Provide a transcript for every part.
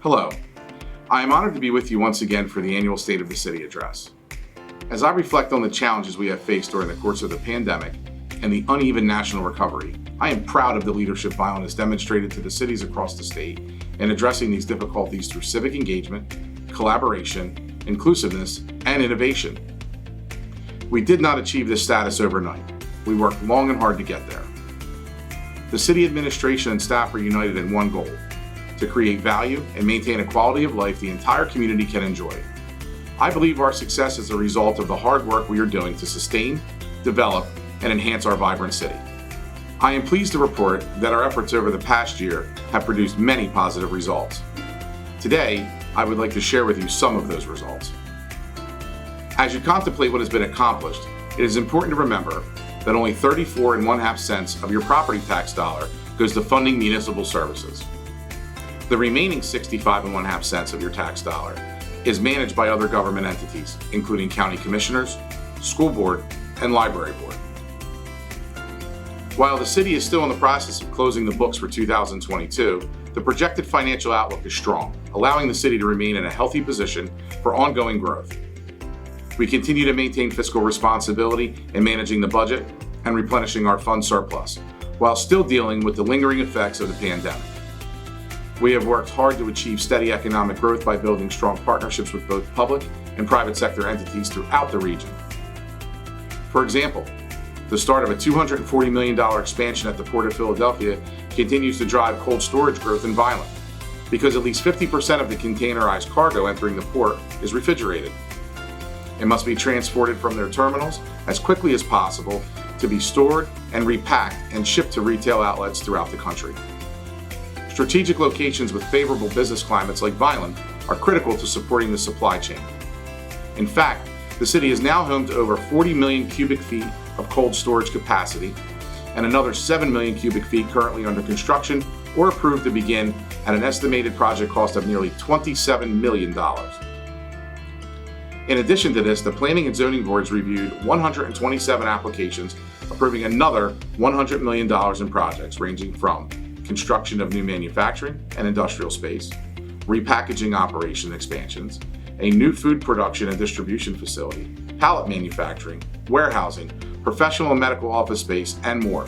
Hello. I am honored to be with you once again for the annual State of the City address. As I reflect on the challenges we have faced during the course of the pandemic and the uneven national recovery, I am proud of the leadership Violent has demonstrated to the cities across the state in addressing these difficulties through civic engagement, collaboration, inclusiveness, and innovation. We did not achieve this status overnight. We worked long and hard to get there. The city administration and staff are united in one goal: to create value and maintain a quality of life the entire community can enjoy. I believe our success is a result of the hard work we are doing to sustain, develop, and enhance our vibrant city. I am pleased to report that our efforts over the past year have produced many positive results. Today, I would like to share with you some of those results. As you contemplate what has been accomplished, it is important to remember that only 34.5 cents of your property tax dollar goes to funding municipal services. The remaining 65.5 cents of your tax dollar is managed by other government entities, including county commissioners, school board, and library board. While the city is still in the process of closing the books for 2022, the projected financial outlook is strong, allowing the city to remain in a healthy position for ongoing growth. We continue to maintain fiscal responsibility in managing the budget and replenishing our fund surplus, while still dealing with the lingering effects of the pandemic. We have worked hard to achieve steady economic growth by building strong partnerships with both public and private sector entities throughout the region. For example, the start of a $240 million expansion at the Port of Philadelphia continues to drive cold storage growth in Violent, because at least 50% of the containerized cargo entering the port is refrigerated. It must be transported from their terminals as quickly as possible to be stored and repacked and shipped to retail outlets throughout the country. Strategic locations with favorable business climates like Violent are critical to supporting the supply chain. In fact, the city is now home to over 40 million cubic feet of cold storage capacity and another 7 million cubic feet currently under construction or approved to begin at an estimated project cost of nearly $27 million. In addition to this, the Planning and Zoning Boards reviewed 127 applications, approving another $100 million in projects ranging from construction of new manufacturing and industrial space, repackaging operation expansions, a new food production and distribution facility, pallet manufacturing, warehousing, professional and medical office space, and more.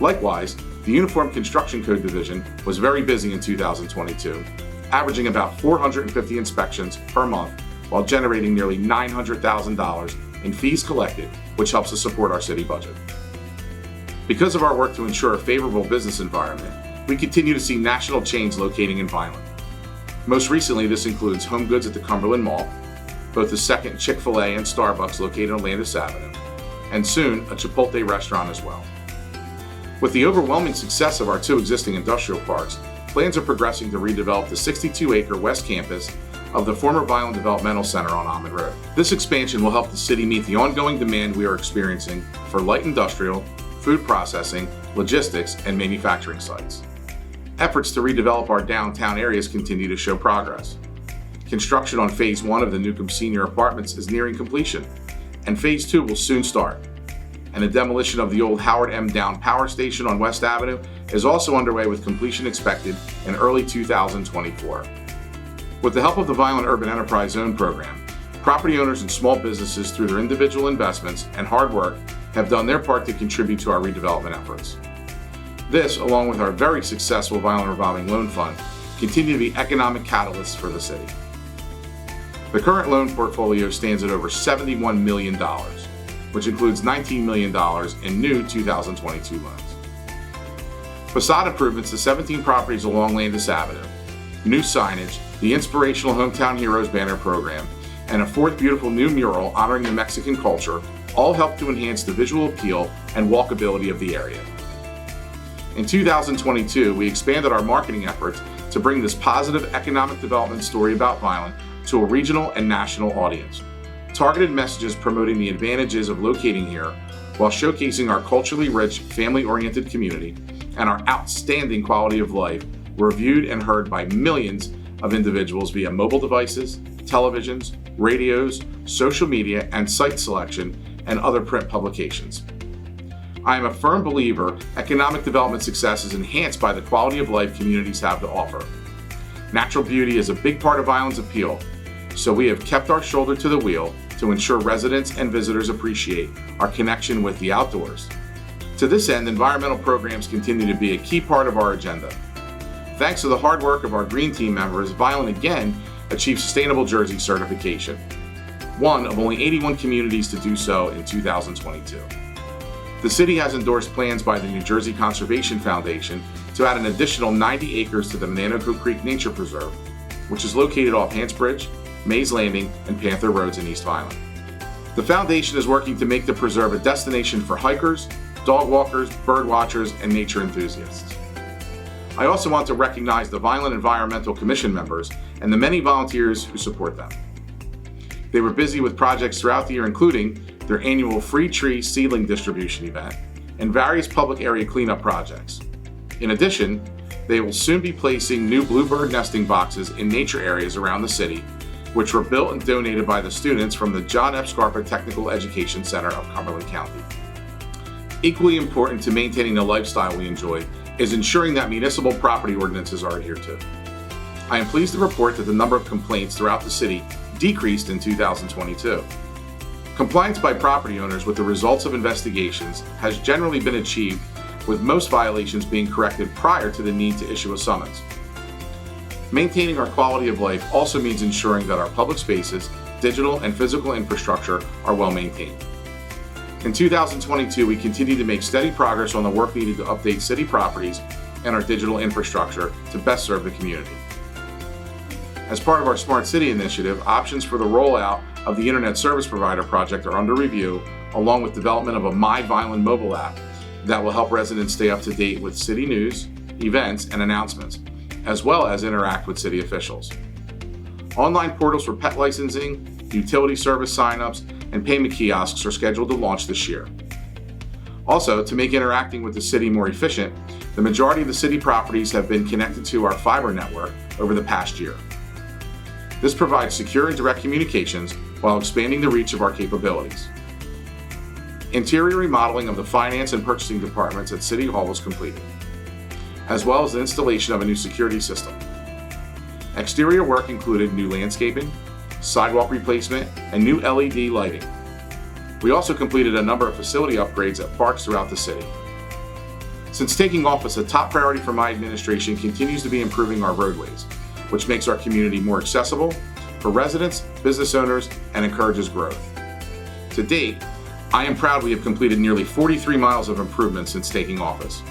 Likewise, the Uniform Construction Code Division was very busy in 2022, averaging about 450 inspections per month while generating nearly $900,000 in fees collected, which helps to support our city budget. Because of our work to ensure a favorable business environment, we continue to see national chains locating in Violent. Most recently, this includes Home Goods at the Cumberland Mall, both the second Chick-fil-A and Starbucks located on Landis Avenue, and soon a Chipotle restaurant as well. With the overwhelming success of our two existing industrial parks, plans are progressing to redevelop the 62-acre West Campus of the former Violent Developmental Center on Almond Road. This expansion will help the city meet the ongoing demand we are experiencing for light industrial, food processing, logistics, and manufacturing sites. Efforts to redevelop our downtown areas continue to show progress. Construction on Phase 1 of the Newcomb Senior Apartments is nearing completion, and Phase 2 will soon start. And the demolition of the old Howard M. Down Power Station on West Avenue is also underway, with completion expected in early 2024. With the help of the Violent Urban Enterprise Zone program, property owners and small businesses, through their individual investments and hard work, have done their part to contribute to our redevelopment efforts. This, along with our very successful Violent Revolving Loan Fund, continue to be economic catalysts for the city. The current loan portfolio stands at over $71 million, which includes $19 million in new 2022 loans. Facade improvements to 17 properties along Landis Avenue, new signage, the Inspirational Hometown Heroes banner program, and a fourth beautiful new mural honoring the Mexican culture all help to enhance the visual appeal and walkability of the area. In 2022, we expanded our marketing efforts to bring this positive economic development story about Violent to a regional and national audience. Targeted messages promoting the advantages of locating here while showcasing our culturally rich, family-oriented community and our outstanding quality of life were viewed and heard by millions of individuals via mobile devices, televisions, radios, social media, and site selection, and other print publications. I am a firm believer economic development success is enhanced by the quality of life communities have to offer. Natural beauty is a big part of Island's appeal, so we have kept our shoulder to the wheel to ensure residents and visitors appreciate our connection with the outdoors. To this end, environmental programs continue to be a key part of our agenda. Thanks to the hard work of our Green Team members, Vineland again achieved Sustainable Jersey certification, one of only 81 communities to do so in 2022. The city has endorsed plans by the New Jersey Conservation Foundation to add an additional 90 acres to the Manoko Creek Nature Preserve, which is located off Hantsbridge, Mays Landing, and Panther Roads in East Vineland. The foundation is working to make the preserve a destination for hikers, dog walkers, bird watchers, and nature enthusiasts. I also want to recognize the Vineland Environmental Commission members and the many volunteers who support them. They were busy with projects throughout the year, including their annual free tree seedling distribution event and various public area cleanup projects. In addition, they will soon be placing new bluebird nesting boxes in nature areas around the city, which were built and donated by the students from the John F. Scarpa Technical Education Center of Cumberland County. Equally important to maintaining the lifestyle we enjoy is ensuring that municipal property ordinances are adhered to. I am pleased to report that the number of complaints throughout the city decreased in 2022. Compliance by property owners with the results of investigations has generally been achieved, with most violations being corrected prior to the need to issue a summons. Maintaining our quality of life also means ensuring that our public spaces, digital and physical infrastructure are well maintained. In 2022, we continue to make steady progress on the work needed to update city properties and our digital infrastructure to best serve the community. As part of our Smart City initiative, options for the rollout of the Internet Service Provider project are under review, along with development of a My Vineland mobile app that will help residents stay up to date with city news, events, and announcements, as well as interact with city officials. Online portals for pet licensing, utility service signups, and payment kiosks are scheduled to launch this year. Also, to make interacting with the city more efficient, the majority of the city properties have been connected to our fiber network over the past year. This provides secure and direct communications while expanding the reach of our capabilities. Interior remodeling of the finance and purchasing departments at City Hall was completed, as well as the installation of a new security system. Exterior work included new landscaping, sidewalk replacement, and new LED lighting. We also completed a number of facility upgrades at parks throughout the city. Since taking office, a top priority for my administration continues to be improving our roadways, which makes our community more accessible for residents, business owners, and encourages growth. To date, I am proud we have completed nearly 43 miles of improvements since taking office,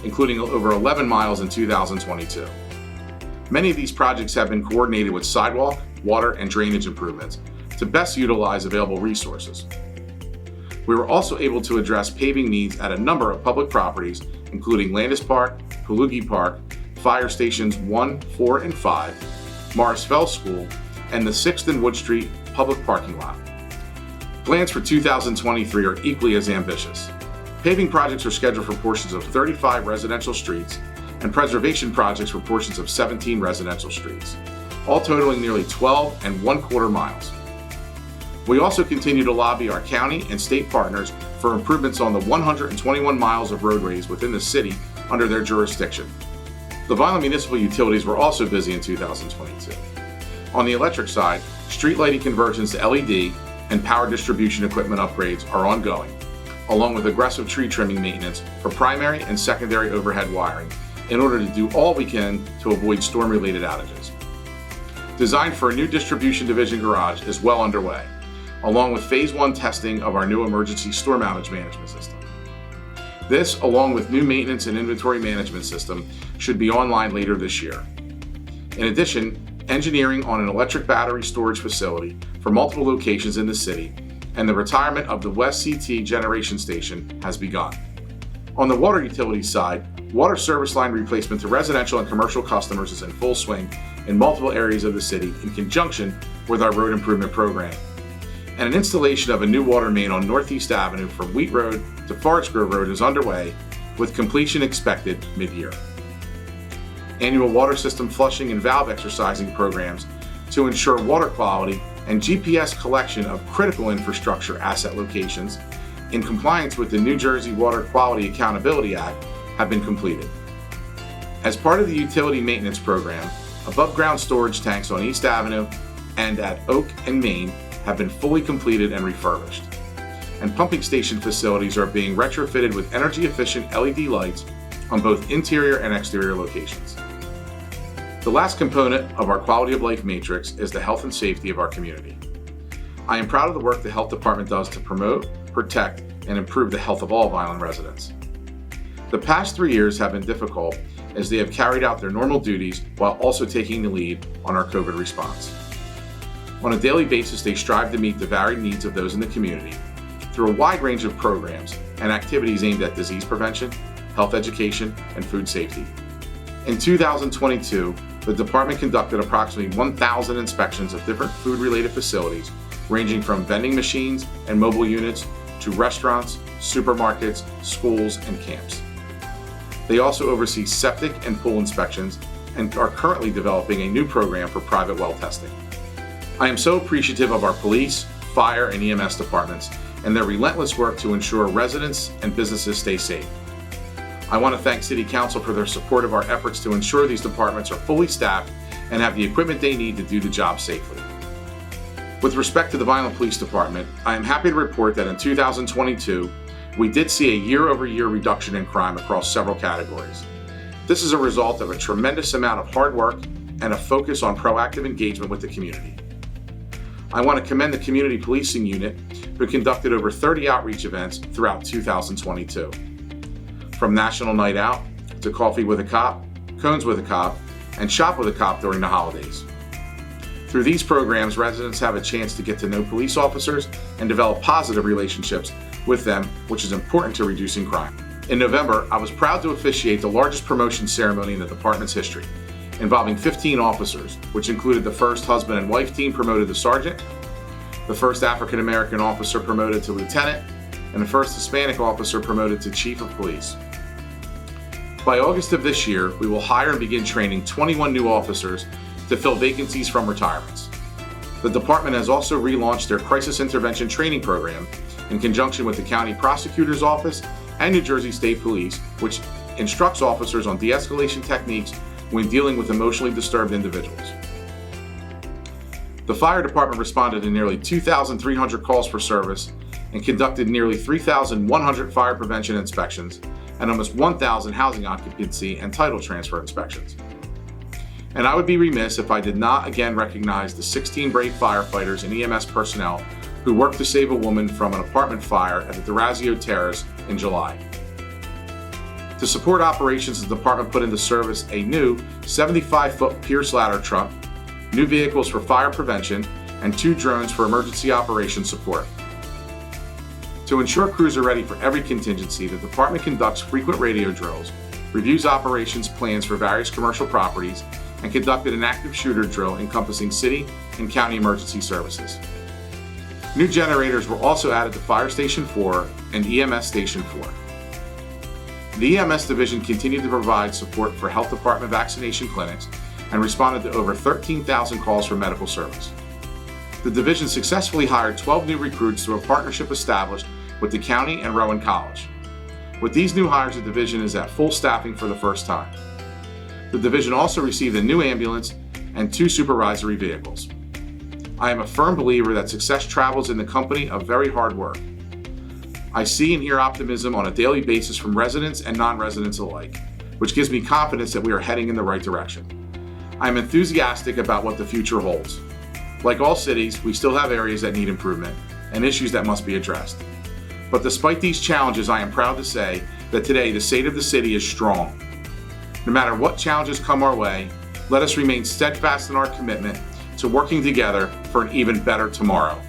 including over 11 miles in 2022. Many of these projects have been coordinated with sidewalk, water, and drainage improvements to best utilize available resources. We were also able to address paving needs at a number of public properties, including Landis Park, Kalugi Park, Fire Stations 1, 4, and 5, Morris Fell School, and the 6th and Wood Street public parking lot. Plans for 2023 are equally as ambitious. Paving projects are scheduled for portions of 35 residential streets and preservation projects for portions of 17 residential streets, all totaling nearly 12 and 1/4 miles. We also continue to lobby our county and state partners for improvements on the 121 miles of roadways within the city under their jurisdiction. The Vineland Municipal Utilities were also busy in 2022. On the electric side, street lighting conversions to LED and power distribution equipment upgrades are ongoing, along with aggressive tree trimming maintenance for primary and secondary overhead wiring in order to do all we can to avoid storm-related outages. Design for a new distribution division garage is well underway, along with phase 1 testing of our new emergency storm outage management system. This, along with new maintenance and inventory management system, should be online later this year. In addition, engineering on an electric battery storage facility for multiple locations in the city and the retirement of the West CT generation station has begun. On the water utility side, water service line replacement to residential and commercial customers is in full swing in multiple areas of the city in conjunction with our road improvement program. And an installation of a new water main on Northeast Avenue from Wheat Road to Forest Grove Road is underway, with completion expected mid-year. Annual water system flushing and valve exercising programs to ensure water quality and GPS collection of critical infrastructure asset locations in compliance with the New Jersey Water Quality Accountability Act have been completed. As part of the utility maintenance program, Above-ground storage tanks on East Avenue and at Oak and Main have been fully completed and refurbished. And pumping station facilities are being retrofitted with energy-efficient LED lights on both interior and exterior locations. The last component of our quality of life matrix is the health and safety of our community. I am proud of the work the Health Department does to promote, protect, and improve the health of all Vineland residents. The past 3 years have been difficult as they have carried out their normal duties while also taking the lead on our COVID response. On a daily basis, they strive to meet the varied needs of those in the community through a wide range of programs and activities aimed at disease prevention, health education, and food safety. In 2022, the department conducted approximately 1,000 inspections of different food-related facilities, ranging from vending machines and mobile units to restaurants, supermarkets, schools, and camps. They also oversee septic and pool inspections and are currently developing a new program for private well testing. I am so appreciative of our police, fire, and EMS departments and their relentless work to ensure residents and businesses stay safe. I want to thank City Council for their support of our efforts to ensure these departments are fully staffed and have the equipment they need to do the job safely. With respect to the Vineland Police Department, I am happy to report that in 2022, we did see a year-over-year reduction in crime across several categories. This is a result of a tremendous amount of hard work and a focus on proactive engagement with the community. I want to commend the Community Policing Unit, who conducted over 30 outreach events throughout 2022. From National Night Out to Coffee with a Cop, Cones with a Cop, and Shop with a Cop during the holidays. Through these programs, residents have a chance to get to know police officers and develop positive relationships with them, which is important to reducing crime. In November, I was proud to officiate the largest promotion ceremony in the department's history, involving 15 officers, which included the first husband and wife team promoted to sergeant, the first African American officer promoted to lieutenant, and the first Hispanic officer promoted to chief of police. By August of this year, we will hire and begin training 21 new officers to fill vacancies from retirements. The department has also relaunched their crisis intervention training program in conjunction with the County Prosecutor's Office and New Jersey State Police, which instructs officers on de-escalation techniques when dealing with emotionally disturbed individuals. The fire department responded to nearly 2,300 calls for service and conducted nearly 3,100 fire prevention inspections and almost 1,000 housing occupancy and title transfer inspections. And I would be remiss if I did not again recognize the 16 brave firefighters and EMS personnel who worked to save a woman from an apartment fire at the Durazio Terrace in July. To support operations, the department put into service a new 75-foot Pierce ladder truck, new vehicles for fire prevention, and 2 drones for emergency operations support. To ensure crews are ready for every contingency, the department conducts frequent radio drills, reviews operations plans for various commercial properties, and conducted an active shooter drill encompassing city and county emergency services. New generators were also added to Fire Station 4 and EMS Station 4. The EMS division continued to provide support for health department vaccination clinics and responded to over 13,000 calls for medical service. The division successfully hired 12 new recruits through a partnership established with the county and Rowan College. With these new hires, the division is at full staffing for the first time. The division also received a new ambulance and 2 supervisory vehicles. I am a firm believer that success travels in the company of very hard work. I see and hear optimism on a daily basis from residents and non-residents alike, which gives me confidence that we are heading in the right direction. I am enthusiastic about what the future holds. Like all cities, we still have areas that need improvement and issues that must be addressed. But despite these challenges, I am proud to say that today the state of the city is strong. No matter what challenges come our way, let us remain steadfast in our commitment to working together for an even better tomorrow.